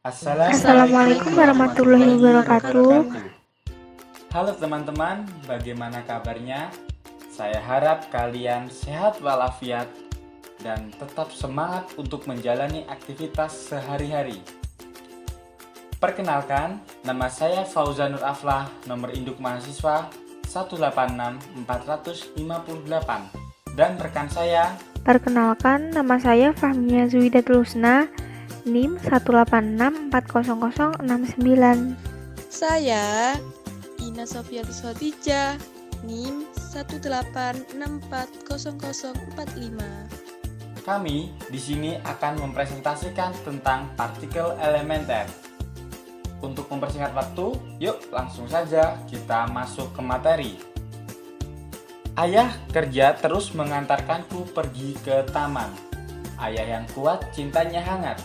Assalamualaikum warahmatullahi wabarakatuh. Halo teman-teman, bagaimana kabarnya? Saya harap kalian sehat walafiat dan tetap semangat untuk menjalani aktivitas sehari-hari. Perkenalkan, nama saya Fauzanur Aflah, nomor induk mahasiswa 186458, dan rekan saya. Perkenalkan, nama saya Fahmia Zuidatul Husna, NIM 186400069. Saya Ina Sofiatus Khadijah, NIM 186400045. Kami di sini akan mempresentasikan tentang partikel elementer. Untuk mempersingkat waktu, yuk langsung saja kita masuk ke materi. Ayah kerja terus mengantarkanku pergi ke taman. Ayah yang kuat, cintanya hangat.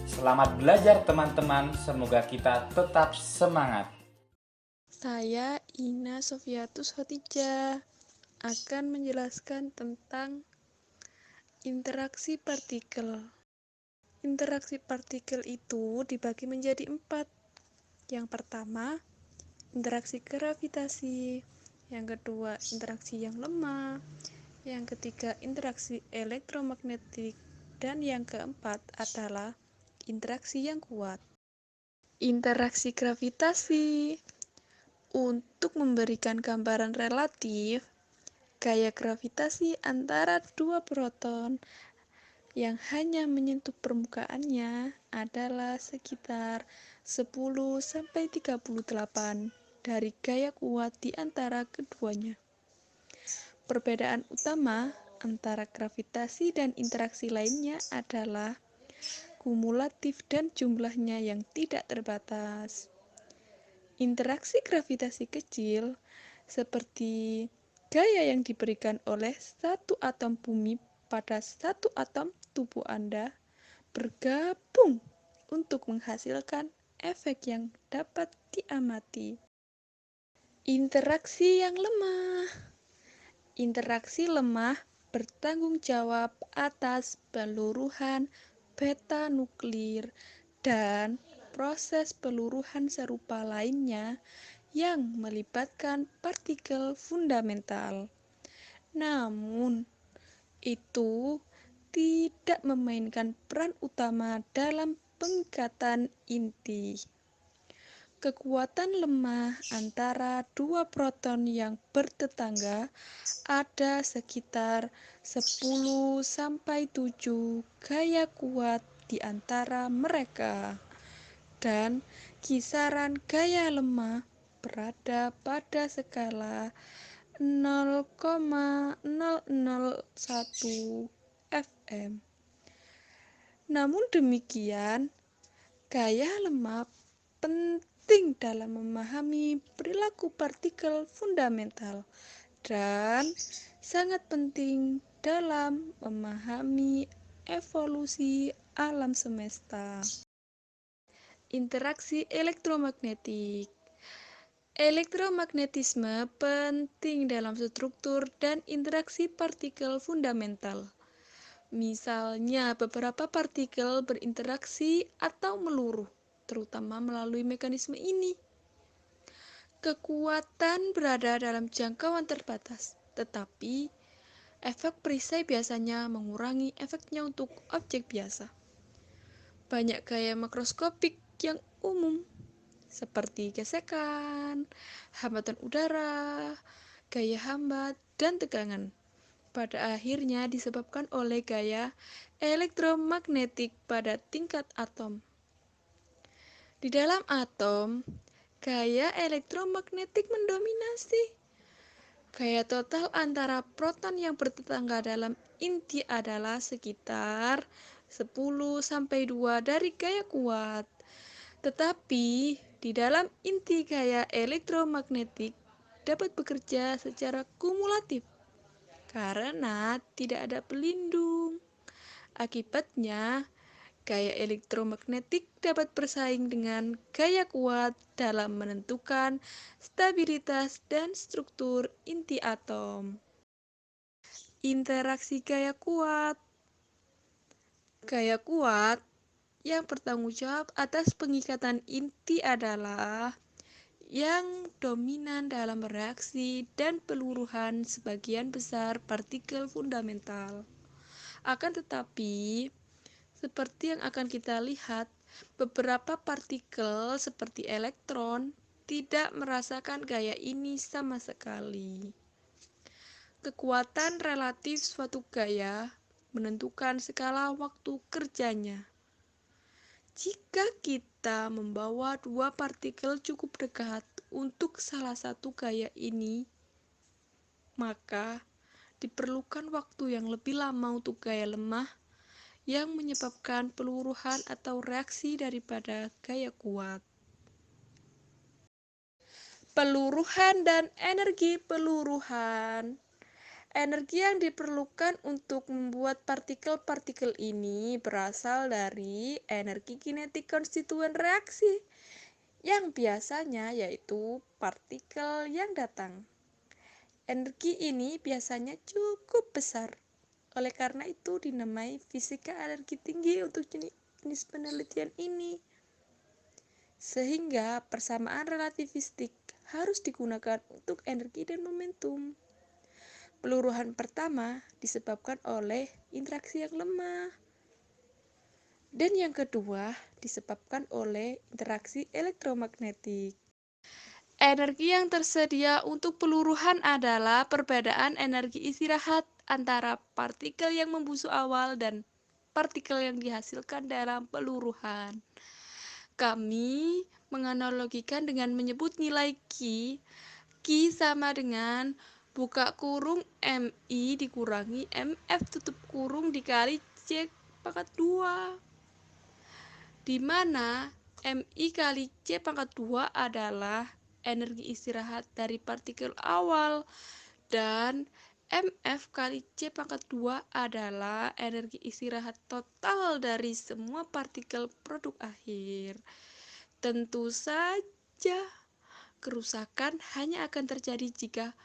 Selamat belajar teman-teman, semoga kita tetap semangat. Saya Ina Sofiatus Khadijah akan menjelaskan tentang interaksi partikel. Interaksi partikel itu dibagi menjadi 4. Yang pertama, interaksi gravitasi. Yang kedua, interaksi yang lemah. Yang ketiga, interaksi elektromagnetik. Dan yang keempat adalah interaksi yang kuat. Interaksi gravitasi. Untuk memberikan gambaran relatif, gaya gravitasi antara dua proton yang hanya menyentuh permukaannya adalah sekitar 10-38 dari gaya kuat di antara keduanya. Perbedaan utama antara gravitasi dan interaksi lainnya adalah kumulatif dan jumlahnya yang tidak terbatas. Interaksi gravitasi kecil seperti gaya yang diberikan oleh satu atom bumi pada satu atom tubuh Anda bergabung untuk menghasilkan efek yang dapat diamati. Interaksi yang lemah. Interaksi lemah bertanggung jawab atas peluruhan beta nuklir dan proses peluruhan serupa lainnya yang melibatkan partikel fundamental. Namun, itu tidak memainkan peran utama dalam pengikatan inti. Kekuatan lemah antara dua proton yang bertetangga ada sekitar 10-7 gaya kuat di antara mereka, dan kisaran gaya lemah berada pada skala 0,001 fm. Namun demikian, gaya lemah penting dalam memahami perilaku partikel fundamental dan sangat penting dalam memahami evolusi alam semesta. Interaksi elektromagnetik. Elektromagnetisme penting dalam struktur dan interaksi partikel fundamental. Misalnya, beberapa partikel berinteraksi atau meluruh, terutama melalui mekanisme ini. Kekuatan berada dalam jangkauan terbatas, tetapi efek perisai biasanya mengurangi efeknya untuk objek biasa. Banyak gaya makroskopik yang umum, seperti gesekan, hambatan udara, gaya hambat, dan tegangan. Pada akhirnya disebabkan oleh gaya elektromagnetik pada tingkat atom. Di dalam atom, gaya elektromagnetik mendominasi. Gaya total antara proton yang bertetangga dalam inti adalah sekitar 10-2 dari gaya kuat. Tetapi di dalam inti gaya elektromagnetik dapat bekerja secara kumulatif karena tidak ada pelindung. Akibatnya, gaya elektromagnetik dapat bersaing dengan gaya kuat dalam menentukan stabilitas dan struktur inti atom. Interaksi gaya kuat. Gaya kuat yang bertanggung jawab atas pengikatan inti adalah yang dominan dalam reaksi dan peluruhan sebagian besar partikel fundamental. Akan tetapi, seperti yang akan kita lihat, beberapa partikel seperti elektron tidak merasakan gaya ini sama sekali. Kekuatan relatif suatu gaya menentukan skala waktu kerjanya. Jika kita membawa dua partikel cukup dekat untuk salah satu gaya ini, maka diperlukan waktu yang lebih lama untuk gaya lemah yang menyebabkan peluruhan atau reaksi daripada gaya kuat. Peluruhan dan energi peluruhan. Energi yang diperlukan untuk membuat partikel-partikel ini berasal dari energi kinetik konstituen reaksi, yang biasanya yaitu partikel yang datang. Energi ini biasanya cukup besar, oleh karena itu dinamai fisika energi tinggi untuk jenis penelitian ini. Sehingga persamaan relativistik harus digunakan untuk energi dan momentum. Peluruhan pertama disebabkan oleh interaksi yang lemah, dan yang kedua disebabkan oleh interaksi elektromagnetik. Energi yang tersedia untuk peluruhan adalah perbedaan energi istirahat antara partikel yang membusuk awal dan partikel yang dihasilkan dalam peluruhan. Kami menganalogikan dengan menyebut nilai Q. Q sama dengan buka kurung MI dikurangi MF tutup kurung dikali C pangkat 2, di mana MI kali C pangkat 2 adalah energi istirahat dari partikel awal dan MF kali C pangkat 2 adalah energi istirahat total dari semua partikel produk akhir. Tentu saja kerusakan hanya akan terjadi jika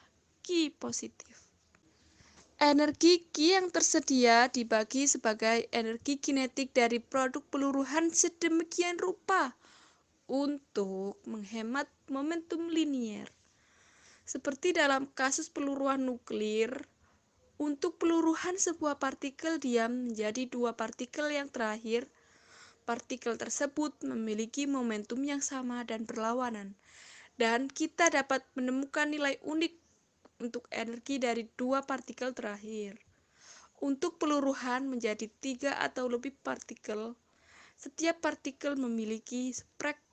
Q positif. Energi Q yang tersedia dibagi sebagai energi kinetik dari produk peluruhan sedemikian rupa untuk menghemat momentum linier. Seperti dalam kasus peluruhan nuklir, untuk peluruhan sebuah partikel diam menjadi dua partikel yang terakhir, partikel tersebut memiliki momentum yang sama dan berlawanan, dan kita dapat menemukan nilai unik untuk energi dari dua partikel terakhir. Untuk peluruhan menjadi 3 atau lebih partikel, setiap partikel memiliki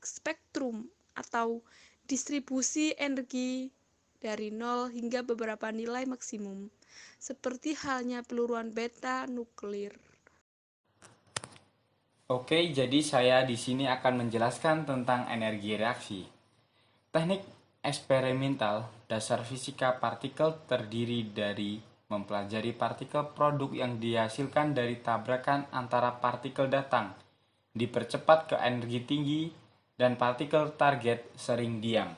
spektrum atau distribusi energi dari 0 hingga beberapa nilai maksimum, seperti halnya peluruhan beta nuklir. Oke, jadi saya di sini akan menjelaskan tentang energi reaksi. Teknik eksperimental dasar fisika partikel terdiri dari mempelajari partikel produk yang dihasilkan dari tabrakan antara partikel datang, dipercepat ke energi tinggi, dan partikel target sering diam.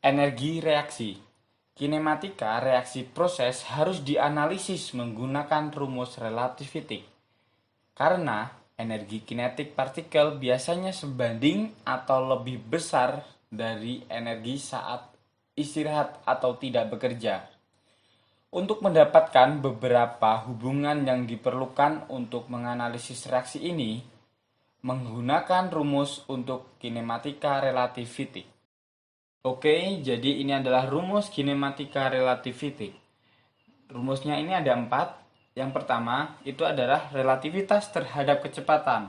Energi reaksi. Kinematika reaksi proses harus dianalisis menggunakan rumus relativistik. Karena energi kinetik partikel biasanya sebanding atau lebih besar dari energi saat istirahat atau tidak bekerja. Untuk mendapatkan beberapa hubungan yang diperlukan untuk menganalisis reaksi ini, menggunakan rumus untuk kinematika relativistik. Oke, jadi ini adalah rumus kinematika relativistik. Rumusnya ini ada 4. Yang pertama, itu adalah relativitas terhadap kecepatan.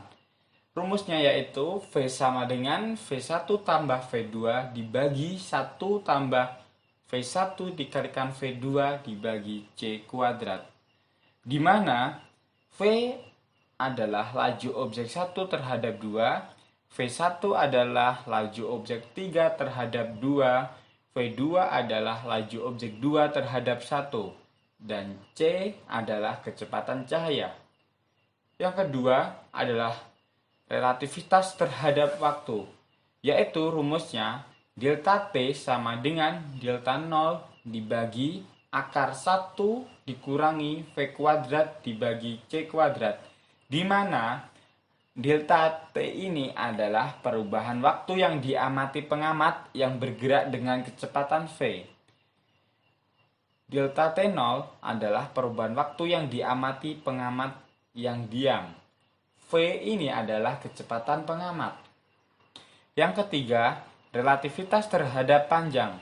Rumusnya yaitu V sama dengan V1 tambah V2 dibagi 1 tambah V1 dikalikan V2 dibagi C kuadrat. Di mana V adalah laju objek 1 terhadap 2, V1 adalah laju objek 3 terhadap 2, V2 adalah laju objek 2 terhadap 1. Dan C adalah kecepatan cahaya. Yang kedua adalah relativitas terhadap waktu, yaitu rumusnya delta T sama dengan delta 0 dibagi akar 1 dikurangi V kuadrat dibagi C kuadrat, di mana delta T ini adalah perubahan waktu yang diamati pengamat yang bergerak dengan kecepatan V. Delta T0 adalah perubahan waktu yang diamati pengamat yang diam. V ini adalah kecepatan pengamat. Yang ketiga, relativitas terhadap panjang.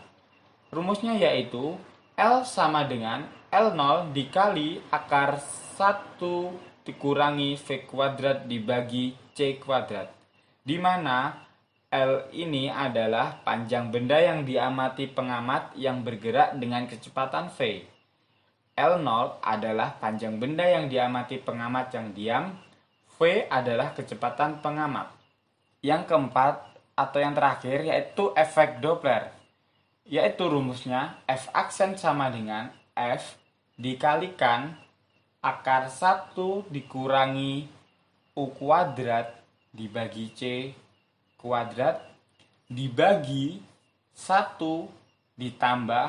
Rumusnya yaitu L sama dengan L0 dikali akar 1 dikurangi V kuadrat dibagi C kuadrat, di mana L ini adalah panjang benda yang diamati pengamat yang bergerak dengan kecepatan V. L0 adalah panjang benda yang diamati pengamat yang diam. V adalah kecepatan pengamat. Yang keempat atau yang terakhir yaitu efek Doppler. Yaitu rumusnya F aksen sama dengan F dikalikan akar 1 dikurangi U kuadrat dibagi C kuadrat dibagi 1 ditambah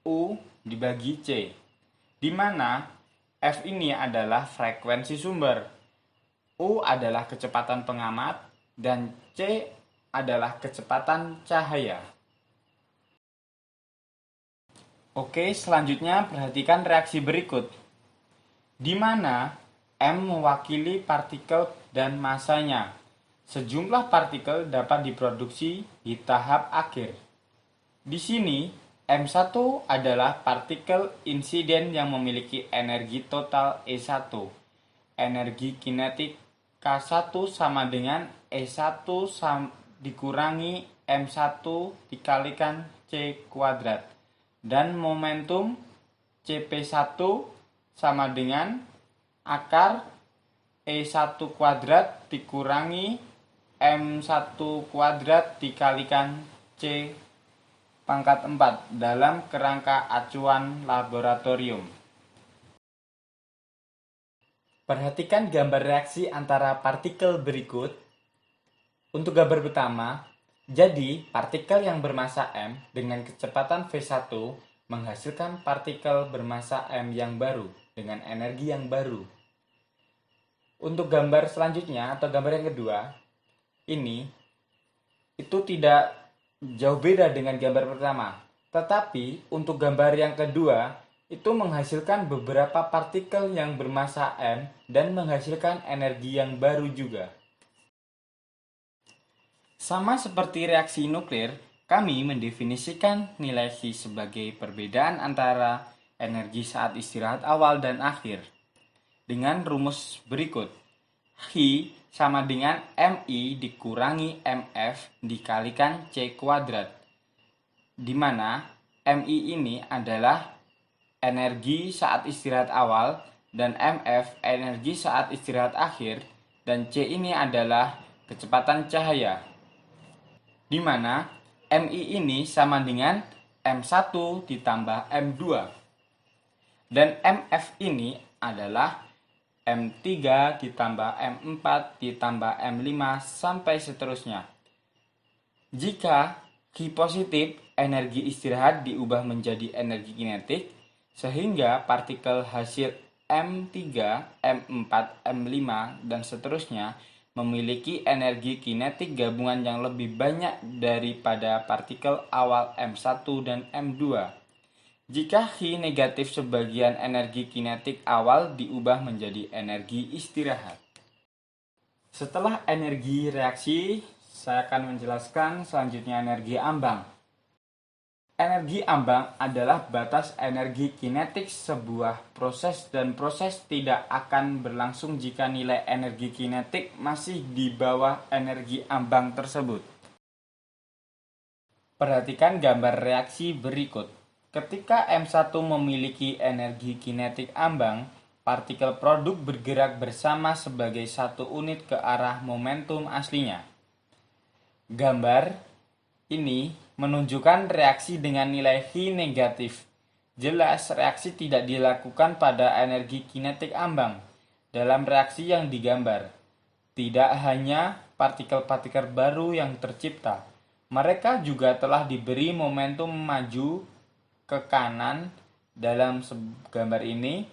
U dibagi C, di mana F ini adalah frekuensi sumber, U adalah kecepatan pengamat, dan C adalah kecepatan cahaya. Oke, selanjutnya perhatikan reaksi berikut, di mana M mewakili partikel dan masanya. Sejumlah partikel dapat diproduksi di tahap akhir. Di sini, M1 adalah partikel insiden yang memiliki energi total E1. Energi kinetik K1 sama dengan E1 dikurangi M1 dikalikan C kuadrat. Dan momentum CP1 sama dengan akar E1 kuadrat dikurangi M1 kuadrat dikalikan C pangkat 4 dalam kerangka acuan laboratorium. Perhatikan gambar reaksi antara partikel berikut. Untuk gambar pertama, jadi partikel yang bermassa M dengan kecepatan V1 menghasilkan partikel bermassa M yang baru dengan energi yang baru. Untuk gambar selanjutnya atau gambar yang kedua, ini itu tidak jauh beda dengan gambar pertama. Tetapi untuk gambar yang kedua, itu menghasilkan beberapa partikel yang bermassa M dan menghasilkan energi yang baru juga. Sama seperti reaksi nuklir, kami mendefinisikan nilai H sebagai perbedaan antara energi saat istirahat awal dan akhir dengan rumus berikut. H sama dengan MI dikurangi MF dikalikan C kuadrat, di mana MI ini adalah energi saat istirahat awal dan MF energi saat istirahat akhir, dan C ini adalah kecepatan cahaya, di mana MI ini sama dengan M1 ditambah M2 dan MF ini adalah M3 ditambah M4 ditambah M5 sampai seterusnya. Jika Q positif, energi istirahat diubah menjadi energi kinetik, sehingga partikel hasil M3, M4, M5, dan seterusnya memiliki energi kinetik gabungan yang lebih banyak daripada partikel awal M1 dan M2. Jika H negatif, sebagian energi kinetik awal diubah menjadi energi istirahat. Setelah energi reaksi, saya akan menjelaskan selanjutnya energi ambang. Energi ambang adalah batas energi kinetik sebuah proses dan proses tidak akan berlangsung jika nilai energi kinetik masih di bawah energi ambang tersebut. Perhatikan gambar reaksi berikut. Ketika M1 memiliki energi kinetik ambang, partikel produk bergerak bersama sebagai satu unit ke arah momentum aslinya. Gambar ini menunjukkan reaksi dengan nilai H negatif. Jelas reaksi tidak dilakukan pada energi kinetik ambang dalam reaksi yang digambar. Tidak hanya partikel-partikel baru yang tercipta, mereka juga telah diberi momentum maju ke kanan. Dalam gambar ini,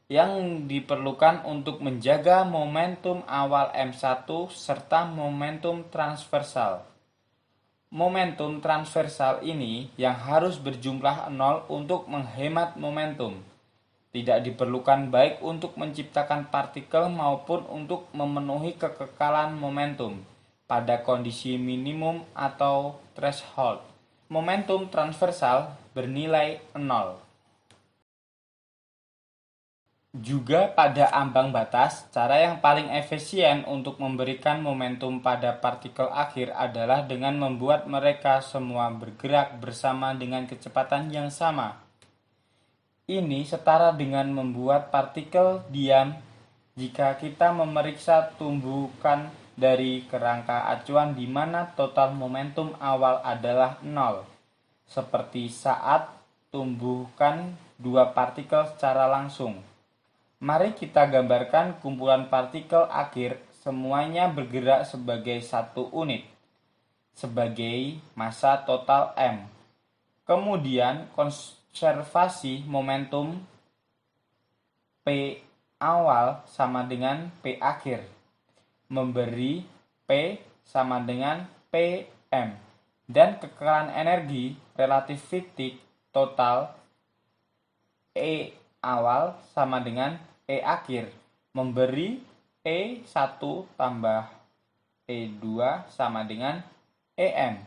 yang diperlukan untuk menjaga momentum awal M1 serta momentum transversal. Momentum transversal ini yang harus berjumlah 0 untuk menghemat momentum. Tidak diperlukan baik untuk menciptakan partikel maupun untuk memenuhi kekekalan momentum pada kondisi minimum atau threshold. Momentum transversal bernilai 0. Juga pada ambang batas, cara yang paling efisien untuk memberikan momentum pada partikel akhir adalah dengan membuat mereka semua bergerak bersama dengan kecepatan yang sama. Ini setara dengan membuat partikel diam jika kita memeriksa tumbukan dari kerangka acuan di mana total momentum awal adalah 0, seperti saat tumbuhkan dua partikel secara langsung. Mari kita gambarkan kumpulan partikel akhir semuanya bergerak sebagai satu unit, sebagai massa total M. Kemudian konservasi momentum P awal sama dengan P akhir, memberi P sama dengan PM, dan kekekalan energi relativitik total E awal sama dengan E akhir, memberi E1 tambah E2 sama dengan EM,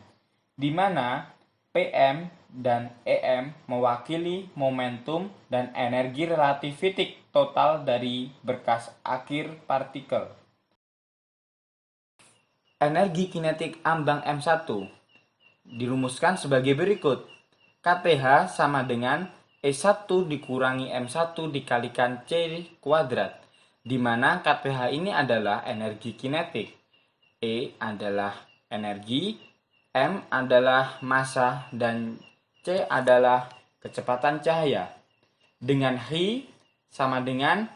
di mana PM dan EM mewakili momentum dan energi relativitik total dari berkas akhir partikel. Energi kinetik ambang M1 dirumuskan sebagai berikut. KTH sama dengan E1 dikurangi M1 dikalikan C kuadrat, di mana KTH ini adalah energi kinetik, E adalah energi, M adalah massa, dan C adalah kecepatan cahaya. Dengan Hi sama dengan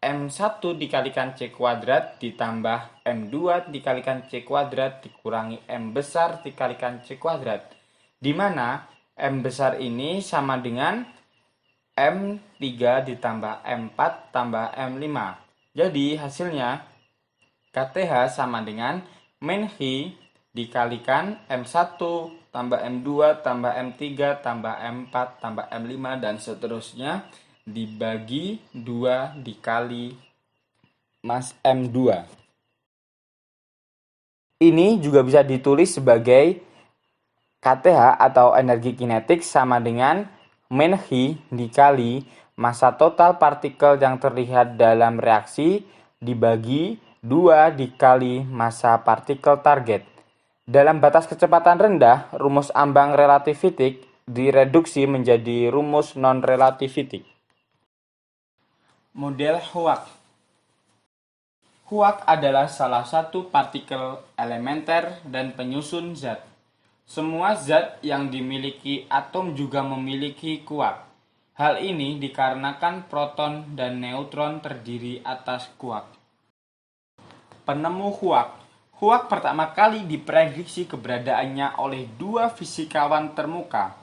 M1 dikalikan C kuadrat ditambah M2 dikalikan C kuadrat dikurangi M besar dikalikan C kuadrat, di mana M besar ini sama dengan M3 ditambah M4 tambah M5. Jadi hasilnya KTH sama dengan min Hi dikalikan M1 tambah M2 tambah M3 tambah M4 tambah M5 dan seterusnya dibagi 2 dikali mas M2. Ini juga bisa ditulis sebagai KTH atau energi kinetik sama dengan min Hi dikali massa total partikel yang terlihat dalam reaksi dibagi 2 dikali massa partikel target. Dalam batas kecepatan rendah, rumus ambang relativitik direduksi menjadi rumus non-relativitik. Model Hooke. Hooke adalah salah satu partikel elementer dan penyusun zat. Semua zat yang dimiliki atom juga memiliki kuark. Hal ini dikarenakan proton dan neutron terdiri atas kuark. Penemu Hooke. Hooke pertama kali diprediksi keberadaannya oleh dua fisikawan termuka,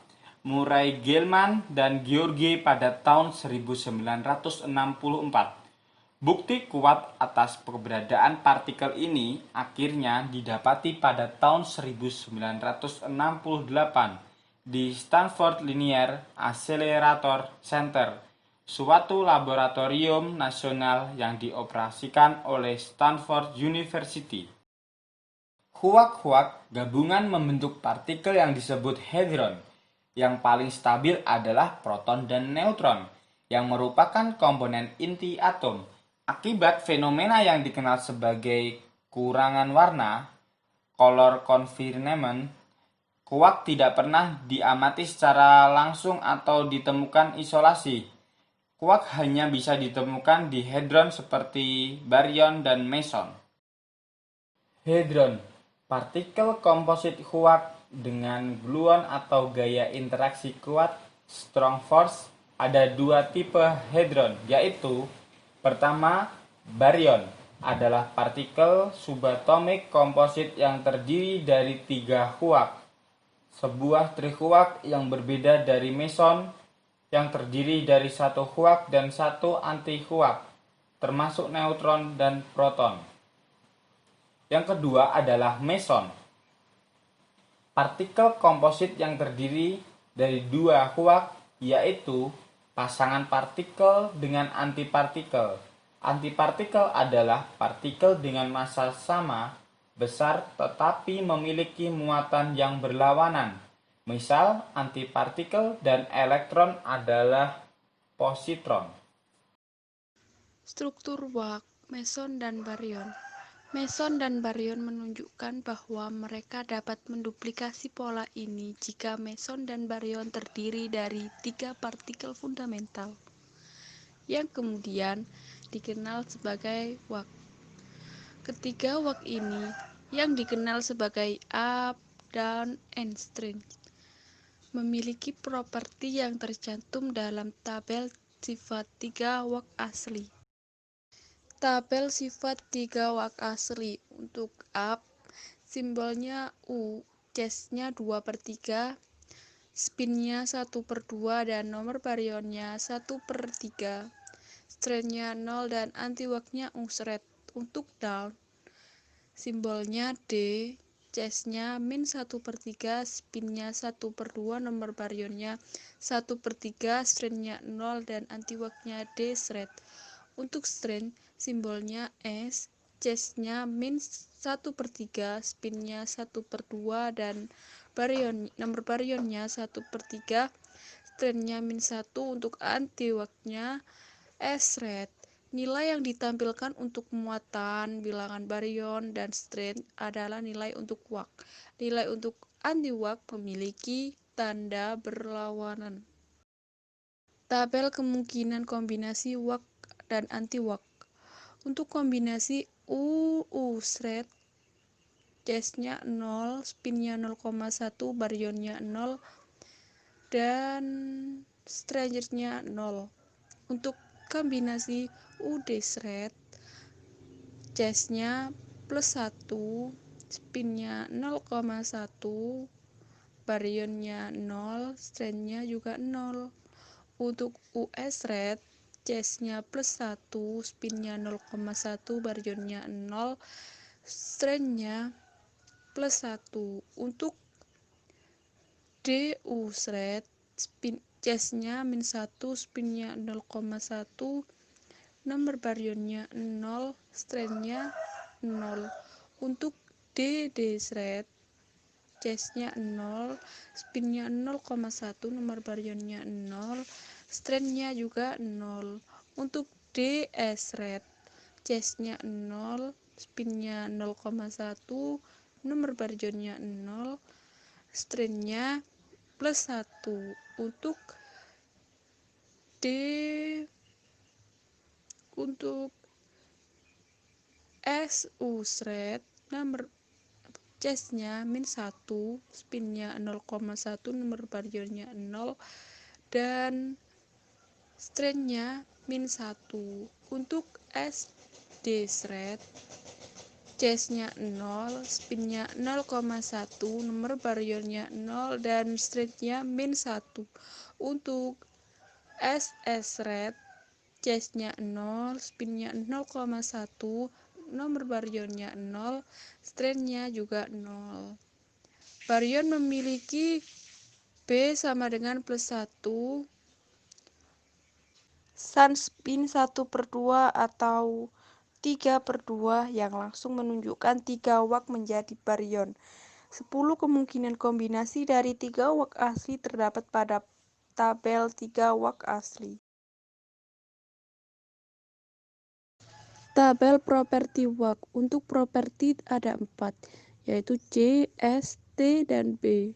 Murray Gell-Mann dan George pada tahun 1964. Bukti kuat atas keberadaan partikel ini akhirnya didapati pada tahun 1968 di Stanford Linear Accelerator Center, suatu laboratorium nasional yang dioperasikan oleh Stanford University. Hooke gabungan membentuk partikel yang disebut hadron. Yang paling stabil adalah proton dan neutron, yang merupakan komponen inti atom. Akibat fenomena yang dikenal sebagai kurangan warna, color confinement, kuark tidak pernah diamati secara langsung atau ditemukan isolasi. Kuark hanya bisa ditemukan di hadron seperti baryon dan meson. Hadron, partikel komposit kuark dengan gluon atau gaya interaksi kuat strong force. Ada dua tipe hadron, yaitu pertama, baryon adalah partikel subatomik komposit yang terdiri dari 3 kuark. Sebuah triquark yang berbeda dari meson yang terdiri dari satu quark dan satu anti-quark, termasuk neutron dan proton. Yang kedua adalah meson. Partikel komposit yang terdiri dari dua quark, yaitu pasangan partikel dengan antipartikel. Antipartikel adalah partikel dengan massa sama, besar tetapi memiliki muatan yang berlawanan. Misal, antipartikel dan elektron adalah positron. Struktur quark, meson dan baryon. Meson dan baryon menunjukkan bahwa mereka dapat menduplikasi pola ini jika meson dan baryon terdiri dari 3 partikel fundamental, yang kemudian dikenal sebagai quark. Ketiga quark ini yang dikenal sebagai up, down, and strength memiliki properti yang tercantum dalam tabel sifat 3 quark asli. Tabel sifat 3 quark asli. Untuk up, simbolnya U, charge-nya 2/3, spin-nya 1/2, dan nomor baryonnya 1/3. Strength-nya 0 dan anti-quark-nya unsret. Untuk down, simbolnya D, charge-nya -1/3, spin-nya 1/2, nomor baryonnya 1/3, strength-nya 0 dan anti-quark-nya D shred. Untuk strength, simbolnya S, charge-nya -1/3, spin-nya 1/2, dan nomor baryonnya 1/3, strength-nya -1. Untuk anti-quark-nya S shred. Nilai yang ditampilkan untuk muatan, bilangan baryon, dan strength adalah nilai untuk quark. Nilai untuk anti-quark memiliki tanda berlawanan. Tabel kemungkinan kombinasi quark dan anti-quark. Untuk kombinasi U shred, charge-nya 0, spin-nya 0,1, baryonnya 0, dan strength-nya 0. Untuk kombinasi UD shred, charge-nya +1, spin-nya 0,1, baryonnya 0, strength-nya juga 0. Untuk US shred, charge-nya +1, spin-nya 0,1, baryonnya 0, strength-nya +1. Untuk DU shred, charge-nya -1, spin-nya 0,1, nomor baryonnya 0, strength-nya 0. Untuk DD shred, charge-nya 0, spin-nya 0,1, nomor baryonnya 0, strength-nya juga 0. Untuk DS shred, charge-nya 0, spin-nya 0,1, nomor baryonnya 0, strength-nya +1. Untuk SU shred, nomor charge-nya -1, spin-nya 0,1, nomor baryonnya 0, dan strength-nya -1. Untuk SD shred, charge-nya 0, spin-nya 0,1, nomor baryonnya 0, dan strength-nya -1. Untuk SS shred, charge-nya 0, spin-nya 0,1, nomor baryonnya 0, strength-nya juga 0. Baryon memiliki B sama dengan +1, sunspin 1/2 atau 3/2 yang langsung menunjukkan 3 quark menjadi baryon. 10 kemungkinan kombinasi dari 3 quark asli terdapat pada tabel 3 quark asli. Tabel properti quark. Untuk properti ada 4, yaitu C, S, T, dan B.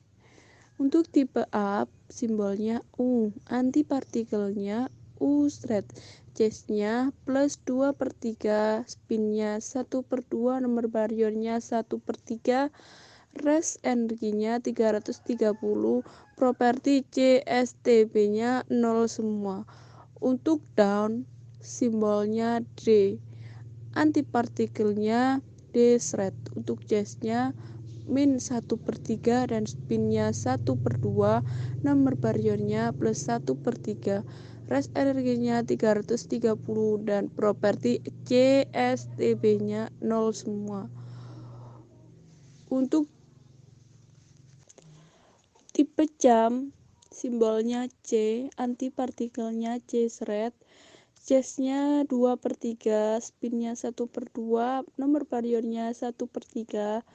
Untuk tipe up, simbolnya U, antipartikelnya U shred, charge-nya +2/3, spin-nya 1/2, nomor baryonnya 1/3, rest energinya 330, properti CSTB-nya 0 semua. Untuk down, simbolnya D, antipartikelnya D shred. Untuk charge-nya min 1/3 dan spinnya 1/2, nomor baryonnya plus 1/3, rest energinya 330 dan properti CSTB-nya 0 semua. Untuk tipe jam, simbolnya C, antipartikelnya C thread, charge-nya 2/3, spinnya 1/2, nomor baryonnya 1/3,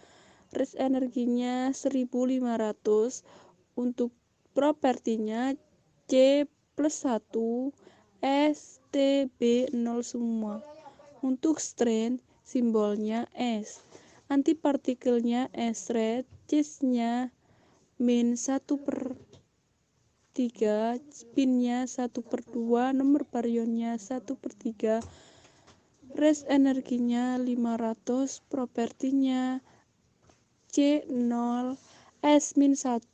rest energinya 1500. Untuk propertinya C plus 1, STB 0 semua. Untuk strain, simbolnya S, antipartikelnya S thread, charge-nya min 1/3, spinnya 1/2, nomor baryonnya 1/3, rest energinya 500, propertinya C0, S-1,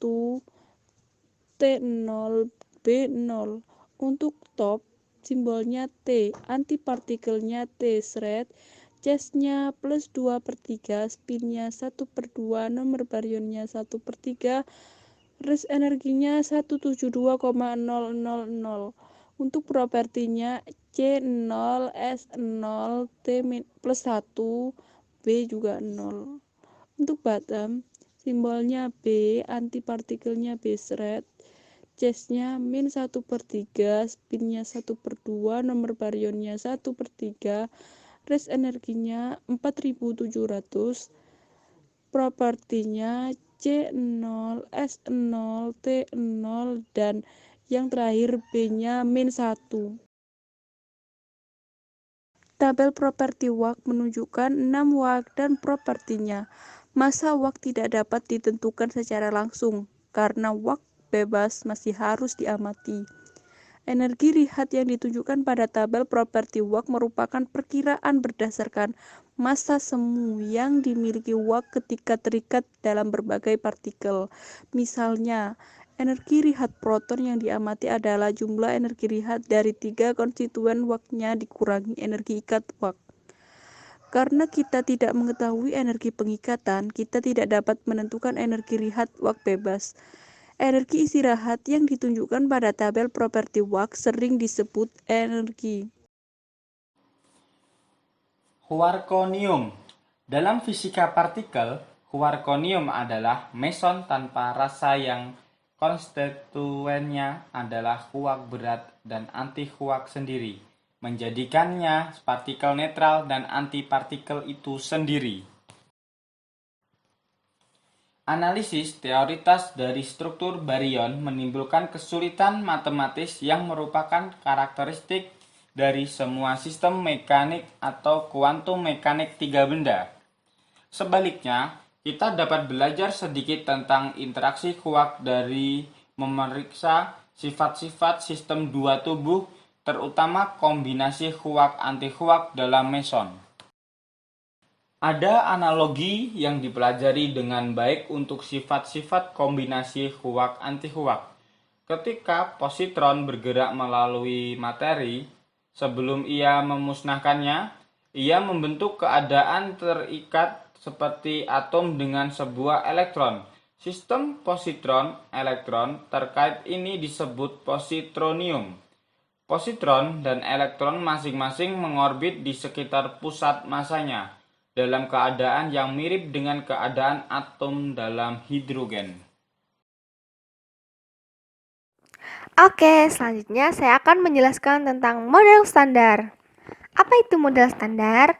T0, B0. Untuk top, simbolnya T, antipartikelnya T thread, charge-nya plus 2/3, spinnya 1/2, nomor baryonnya 1/3, rest energinya 172,000. Untuk propertinya C0, S0, T plus 1, B juga 0. Untuk bottom, simbolnya B, antipartikelnya B thread, charge-nya min 1/3, spinnya 1/2, nomor baryonnya 1/3, rest energinya 4700, propertinya C0, S0, T0, dan yang terakhir B-nya min 1. Tabel properti wak menunjukkan 6 wak dan propertinya. Masa wak tidak dapat ditentukan secara langsung, karena wak bebas masih harus diamati. Energi rihat yang ditunjukkan pada tabel properti wak merupakan perkiraan berdasarkan massa semu yang dimiliki wak ketika terikat dalam berbagai partikel. Misalnya, energi rihat proton yang diamati adalah jumlah energi rihat dari 3 konstituen waknya dikurangi energi ikat wak. Karena kita tidak mengetahui energi pengikatan, kita tidak dapat menentukan energi rihat wak bebas. Energi istirahat yang ditunjukkan pada tabel properti wak sering disebut energi Quarkonium. Dalam fisika partikel, quarkonium adalah meson tanpa rasa yang konstituennya adalah kuark berat dan anti-kuark sendiri, menjadikannya partikel netral dan antipartikel itu sendiri. Analisis teoritas dari struktur baryon menimbulkan kesulitan matematis yang merupakan karakteristik dari semua sistem mekanik atau kuantum mekanik tiga benda. Sebaliknya, kita dapat belajar sedikit tentang interaksi kuark dari memeriksa sifat-sifat sistem dua tubuh, terutama kombinasi kuark-anti-kuark dalam meson. Ada analogi yang dipelajari dengan baik untuk sifat-sifat kombinasi kuark-anti-kuark. Ketika positron bergerak melalui materi, sebelum ia memusnahkannya, ia membentuk keadaan terikat seperti atom dengan sebuah elektron. Sistem positron-elektron terkait ini disebut positronium. Positron dan elektron masing-masing mengorbit di sekitar pusat masanya, dalam keadaan yang mirip dengan keadaan atom dalam hidrogen. Oke, selanjutnya saya akan menjelaskan tentang model standar. Apa itu model standar?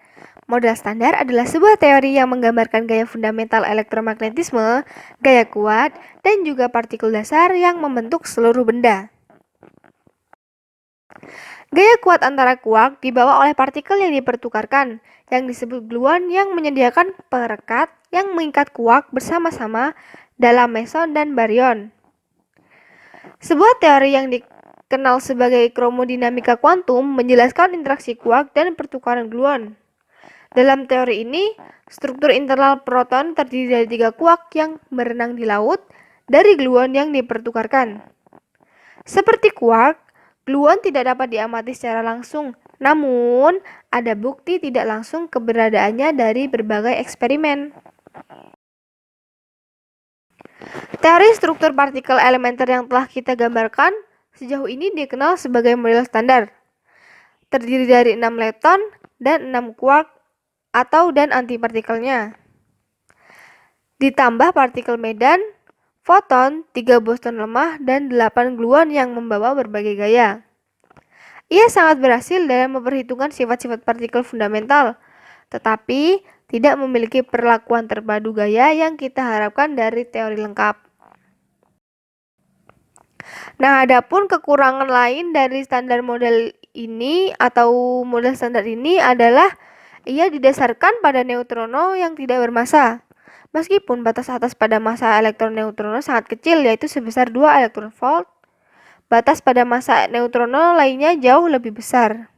Model standar adalah sebuah teori yang menggambarkan gaya fundamental elektromagnetisme, gaya kuat, dan juga partikel dasar yang membentuk seluruh benda. Gaya kuat antara kuark dibawa oleh partikel yang dipertukarkan, yang disebut gluon yang menyediakan perekat yang mengikat kuark bersama-sama dalam meson dan baryon. Sebuah teori yang dikenal sebagai kromodinamika kuantum menjelaskan interaksi kuark dan pertukaran gluon. Dalam teori ini, struktur internal proton terdiri dari 3 kuark yang berenang di laut dari gluon yang dipertukarkan. Seperti kuark, gluon tidak dapat diamati secara langsung, namun ada bukti tidak langsung keberadaannya dari berbagai eksperimen. Teori struktur partikel elementer yang telah kita gambarkan sejauh ini dikenal sebagai model standar. Terdiri dari 6 lepton dan 6 quark atau dan antipartikelnya. Ditambah partikel medan, foton, 3 boson lemah, dan 8 gluon yang membawa berbagai gaya. Ia sangat berhasil dalam memperhitungkan sifat-sifat partikel fundamental, tetapi tidak memiliki perlakuan terpadu gaya yang kita harapkan dari teori lengkap. Nah, adapun kekurangan lain dari standar model ini atau model standar ini adalah ia didasarkan pada neutrino yang tidak bermassa. Meskipun batas atas pada massa elektron neutrino sangat kecil, yaitu sebesar 2 elektron volt, batas pada massa neutrino lainnya jauh lebih besar.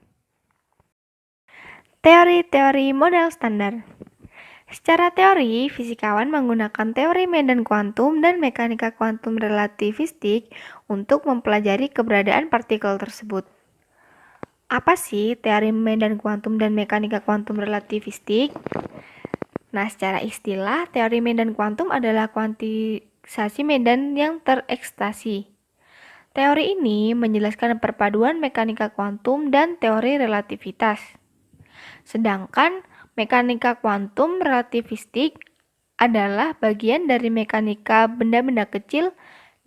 Teori-teori model standar. Secara teori, fisikawan menggunakan teori medan kuantum dan mekanika kuantum relativistik untuk mempelajari keberadaan partikel tersebut. Apa sih teori medan kuantum dan mekanika kuantum relativistik? Nah, secara istilah, teori medan kuantum adalah kuantisasi medan yang terekstasi. Teori ini menjelaskan perpaduan mekanika kuantum dan teori relativitas. Sedangkan mekanika kuantum relativistik adalah bagian dari mekanika benda-benda kecil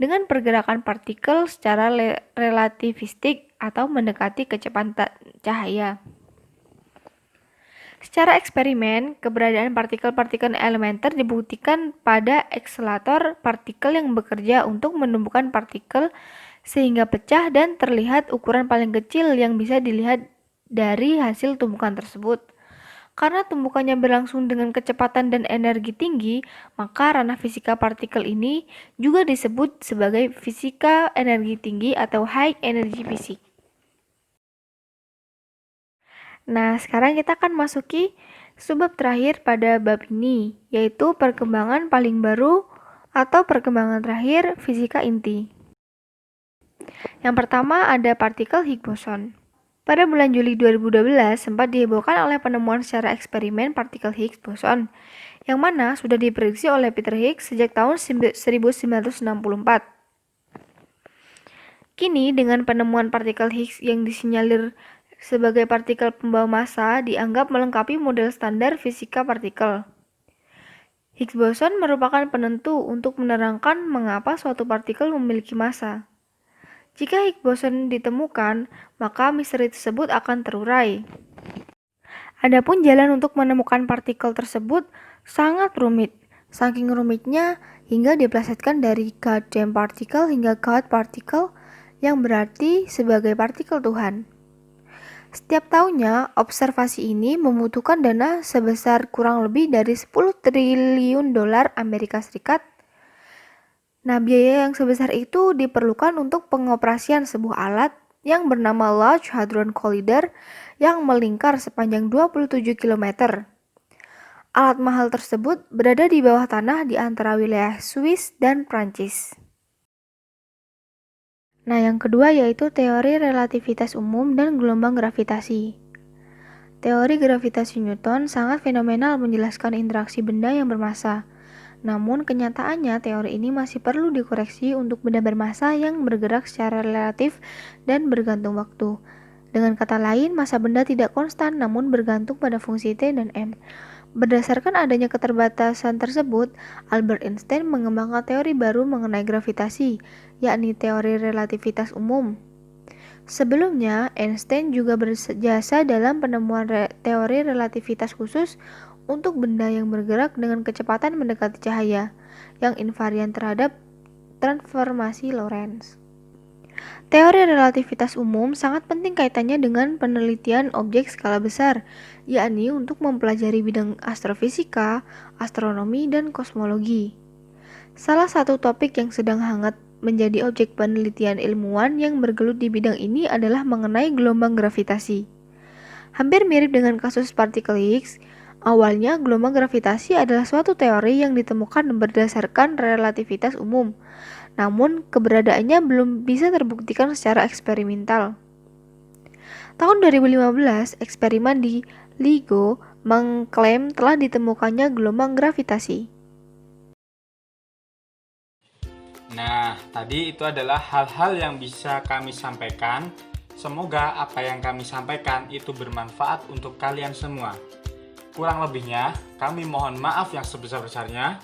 dengan pergerakan partikel secara relativistik atau mendekati kecepatan cahaya. Secara eksperimen, keberadaan partikel-partikel elementer dibuktikan pada akselerator partikel yang bekerja untuk menumbuhkan partikel sehingga pecah dan terlihat ukuran paling kecil yang bisa dilihat dari hasil tumbukan tersebut. Karena tumbukannya berlangsung dengan kecepatan dan energi tinggi, maka ranah fisika partikel ini juga disebut sebagai fisika energi tinggi atau high energy physics. Nah, sekarang kita akan masuki subbab terakhir pada bab ini, yaitu perkembangan paling baru atau perkembangan terakhir fisika inti. Yang pertama ada partikel Higgs boson. Pada bulan Juli 2012 sempat dihebohkan oleh penemuan secara eksperimen partikel Higgs boson, yang mana sudah diprediksi oleh Peter Higgs sejak tahun 1964. Kini dengan penemuan partikel Higgs yang disinyalir sebagai partikel pembawa massa dianggap melengkapi model standar fisika partikel. Higgs boson merupakan penentu untuk menerangkan mengapa suatu partikel memiliki massa. Jika Higgs boson ditemukan, maka misteri tersebut akan terurai. Adapun jalan untuk menemukan partikel tersebut sangat rumit. Saking rumitnya hingga dipelesetkan dari goddamn particle hingga God particle yang berarti sebagai partikel Tuhan. Setiap tahunnya, observasi ini membutuhkan dana sebesar kurang lebih dari 10 triliun dolar Amerika Serikat. Nah, biaya yang sebesar itu diperlukan untuk pengoperasian sebuah alat yang bernama Large Hadron Collider yang melingkar sepanjang 27 km. Alat mahal tersebut berada di bawah tanah di antara wilayah Swiss dan Prancis. Nah, yang kedua yaitu teori relativitas umum dan gelombang gravitasi. Teori gravitasi Newton sangat fenomenal menjelaskan interaksi benda yang bermassa. Namun kenyataannya teori ini masih perlu dikoreksi untuk benda bermassa yang bergerak secara relatif dan bergantung waktu. Dengan kata lain, massa benda tidak konstan namun bergantung pada fungsi T dan M. Berdasarkan adanya keterbatasan tersebut, Albert Einstein mengembangkan teori baru mengenai gravitasi, yakni teori relativitas umum. Sebelumnya, Einstein juga berjasa dalam penemuan teori relativitas khusus untuk benda yang bergerak dengan kecepatan mendekati cahaya, yang invarian terhadap transformasi Lorentz. Teori relativitas umum sangat penting kaitannya dengan penelitian objek skala besar, yakni untuk mempelajari bidang astrofisika, astronomi, dan kosmologi. Salah satu topik yang sedang hangat menjadi objek penelitian ilmuwan yang bergelut di bidang ini adalah mengenai gelombang gravitasi. Hampir mirip dengan kasus partikel Higgs, awalnya gelombang gravitasi adalah suatu teori yang ditemukan berdasarkan relativitas umum, namun keberadaannya belum bisa terbuktikan secara eksperimental. Tahun 2015, eksperimen di LIGO mengklaim telah ditemukannya gelombang gravitasi. Nah, tadi itu adalah hal-hal yang bisa kami sampaikan. Semoga apa yang kami sampaikan itu bermanfaat untuk kalian semua. Kurang lebihnya, kami mohon maaf yang sebesar-besarnya.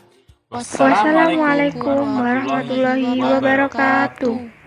Wassalamualaikum warahmatullahi wabarakatuh.